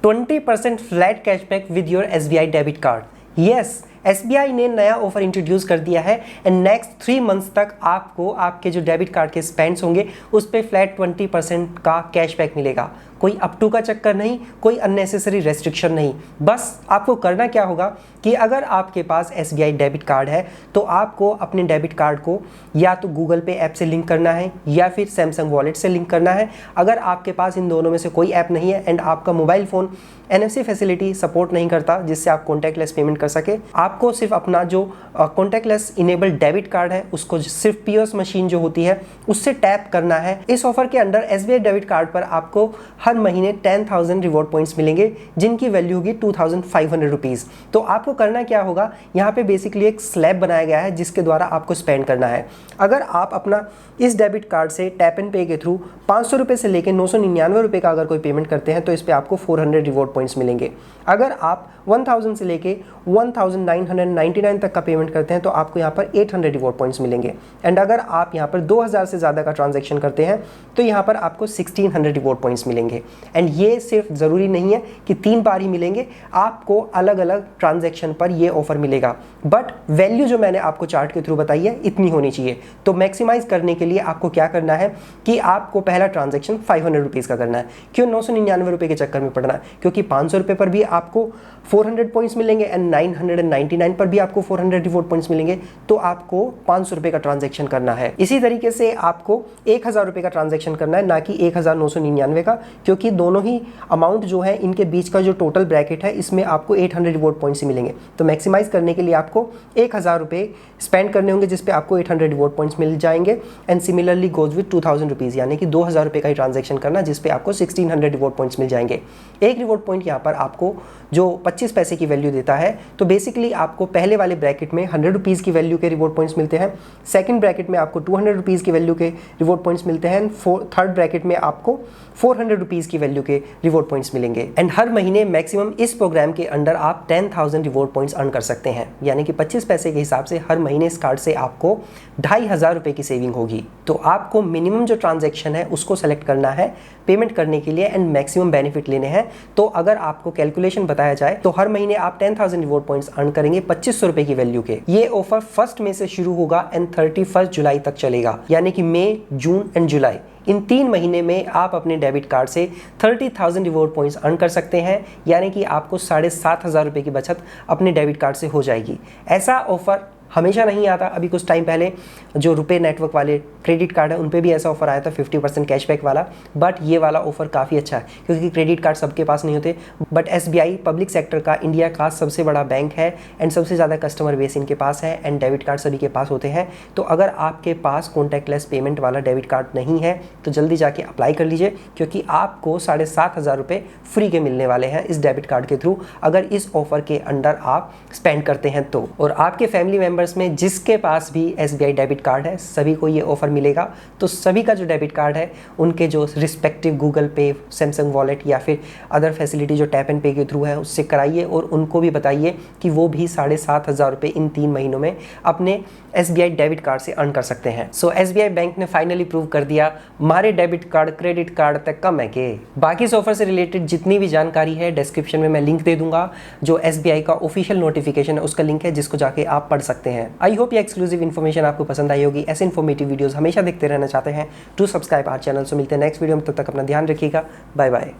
20% flat cashback with your SBI debit card. Yes, SBI ने नया offer introduce कर दिया है एंड नेक्स्ट 3 मंथ्स तक आपको आपके जो डेबिट कार्ड के स्पेंड्स होंगे उस पर फ्लैट 20% का कैशबैक मिलेगा। कोई अप टू का चक्कर नहीं, कोई अननेसेसरी रेस्ट्रिक्शन नहीं। बस आपको करना क्या होगा कि अगर आपके पास SBI डेबिट कार्ड है तो आपको अपने डेबिट कार्ड को या तो गूगल पे ऐप से लिंक करना है या फिर सैमसंग वॉलेट से लिंक करना है। अगर आपके पास इन दोनों में से कोई ऐप नहीं है एंड आपका mobile phone NFC facility support नहीं करता जिससे आप कॉन्टैक्टलेस पेमेंट कर सके, आपको सिर्फ अपना जो कॉन्टैक्टलेस इनेबल्ड डेबिट कार्ड है उसको सिर्फ POS मशीन जो होती है उससे टैप करना है। इस ऑफर के अंडर SBI डेबिट कार्ड पर आपको हर महीने 10,000 रिवॉर्ड पॉइंट्स मिलेंगे जिनकी वैल्यू होगी 2,500 रुपीज़। तो आपको करना क्या होगा, यहाँ पे बेसिकली एक स्लैब बनाया गया है जिसके द्वारा आपको स्पेंड करना है। अगर आप अपना इस डेबिट कार्ड से टैप एंड पे के थ्रू 500 रुपये से लेकर 999 रुपये का अगर कोई पेमेंट करते हैं तो इस पर आपको 400 रिवॉर्ड पॉइंट्स मिलेंगे। अगर आप 1000 से लेके 1999 तक का पेमेंट करते हैं तो आपको यहाँ पर 800 रिवॉर्ड पॉइंट्स मिलेंगे। एंड अगर आप यहाँ पर 2000 से ज़्यादा का ट्रांजैक्शन करते हैं तो यहाँ पर आपको 1600 रिवॉर्ड पॉइंट्स मिलेंगे। एंड ये सिर्फ ज़रूरी नहीं है कि 3 बार ही मिलेंगे, आपको अलग अलग ट्रांजैक्शन पर ये ऑफर मिलेगा। बट वैल्यू जो मैंने आपको चार्ट के थ्रू बताई है इतनी होनी चाहिए। तो मैक्सिमाइज करने के लिए आपको क्या करना है कि आपको पहला ट्रांजैक्शन 500 रुपीज़ का करना है। क्यों 999 रुपये के चक्कर में पड़ना है? क्योंकि 500 रुपये पर भी आपको 400 पॉइंट्स मिलेंगे एंड 999 पर भी आपको 400 रिवॉर्ड पॉइंट्स मिलेंगे। तो आपको 500 रुपये का ट्रांजैक्शन करना है। इसी तरीके से आपको 1000 रुपये का ट्रांजैक्शन करना है, ना कि 1999 का, क्योंकि दोनों ही अमाउंट जो है इनके बीच का जो टोटल ब्रैकेट है इसमें आपको 800 रिवॉर्ड पॉइंट्स ही मिलेंगे। तो मैक्सिमाइज करने के लिए आपको 1000 रुपये स्पेंड करने होंगे जिस पे आपको 800 रिवॉर्ड पॉइंट्स मिल जाएंगे। And similarly goes with 2000 rupees, यानी कि 2000 रुपये का ही ट्रांजैक्शन करना जिस पे आपको 1600 रिवॉर्ड पॉइंट्स मिल जाएंगे। एक रिवॉर्ड पॉइंट यहाँ पर आपको जो 25 पैसे की वैल्यू देता है। तो बेसिकली आपको पहले वाले ब्रैकेट में 100 रुपीज़ की वैल्यू के रिवॉर्ड पॉइंट्स मिलते हैं, सेकंड ब्रैकेट में आपको 200 रुपीज़ की वैल्यू के रिवॉर्ड पॉइंट्स मिलते हैं, थर्ड ब्रैकेट में आपको 400 रुपीज़ की वैल्यू के रिवॉर्ड पॉइंट्स मिलेंगे। एंड हर महीने मैक्सिमम इस प्रोग्राम के अंडर आप 10,000 रिवॉर्ड पॉइंट्स अर्न कर सकते हैं, यानी कि 25 पैसे के हिसाब से हर महीने इस कार्ड से आपको 2500 रुपये की सेविंग होगी। तो आपको मिनिमम जो ट्रांजैक्शन है उसको सेलेक्ट करना है पेमेंट करने के लिए एंड मैक्सिमम बेनिफिट लेने हैं। तो अगर आपको कैलकुलेशन बताया जाए तो हर महीने आप 10,000 रिवॉर्ड पॉइंट्स अर्न करेंगे 2500 रुपये की वैल्यू के। ये ऑफर 1 मई से शुरू होगा एंड 31 जुलाई तक चलेगा, यानी कि मई, जून एंड जुलाई इन 3 महीने में आप अपने डेबिट कार्ड से 30,000 रिवॉर्ड पॉइंट्स अर्न कर सकते हैं, यानी कि आपको 7,500 रुपये की बचत अपने डेबिट कार्ड से हो जाएगी। ऐसा ऑफर हमेशा नहीं आता। अभी कुछ टाइम पहले जो रुपे नेटवर्क वाले क्रेडिट कार्ड है उन पे भी ऐसा ऑफर आया था 50% कैशबैक वाला। बट ये वाला ऑफर काफ़ी अच्छा है क्योंकि क्रेडिट कार्ड सबके पास नहीं होते। बट SBI पब्लिक सेक्टर का इंडिया का सबसे बड़ा बैंक है एंड सबसे ज़्यादा कस्टमर बेस इनके पास है एंड डेबिट कार्ड सभी के पास होते हैं। तो अगर आपके पास कॉन्टैक्टलेस पेमेंट वाला डेबिट कार्ड नहीं है तो जल्दी जाके अप्लाई कर लीजिए, क्योंकि आपको 7,500 रुपये फ्री के मिलने वाले हैं इस डेबिट कार्ड के थ्रू अगर इस ऑफर के अंडर आप स्पेंड करते हैं तो। और आपके फैमिली मेम्बर में जिसके पास भी SBI डेबिट कार्ड है सभी को ये ऑफर मिलेगा। तो सभी का जो डेबिट कार्ड है उनके जो रिस्पेक्टिव गूगल पे, सैमसंग वॉलेट या फिर अदर फैसिलिटी जो टैप एंड पे के थ्रू है उससे कराइए और उनको भी बताइए कि वो भी 7,500 रुपये इन 3 महीनों में अपने SBI डेबिट कार्ड से अर्न कर सकते हैं। सो SBI बैंक ने फाइनली प्रूव कर दिया हमारे डेबिट कार्ड क्रेडिट कार्ड तक कम है के। बाकी इस ऑफर से रिलेटेड जितनी भी जानकारी है डिस्क्रिप्शन में मैं लिंक दे दूंगा। जो SBI का ऑफिशियल नोटिफिकेशन है उसका लिंक है जिसको जाके आप पढ़ सकते हैं। आई होप ये एक्सक्लूसिव इन्फॉर्मेशन आपको पसंद आई होगी। ऐसे इन्फॉर्मेटिव वीडियोस हमेशा देखते रहना चाहते हैं टू सब्सक्राइब आवर चैनल। सो मिलते हैं नेक्स्ट वीडियो में, तब तक अपना ध्यान रखिएगा। Bye bye.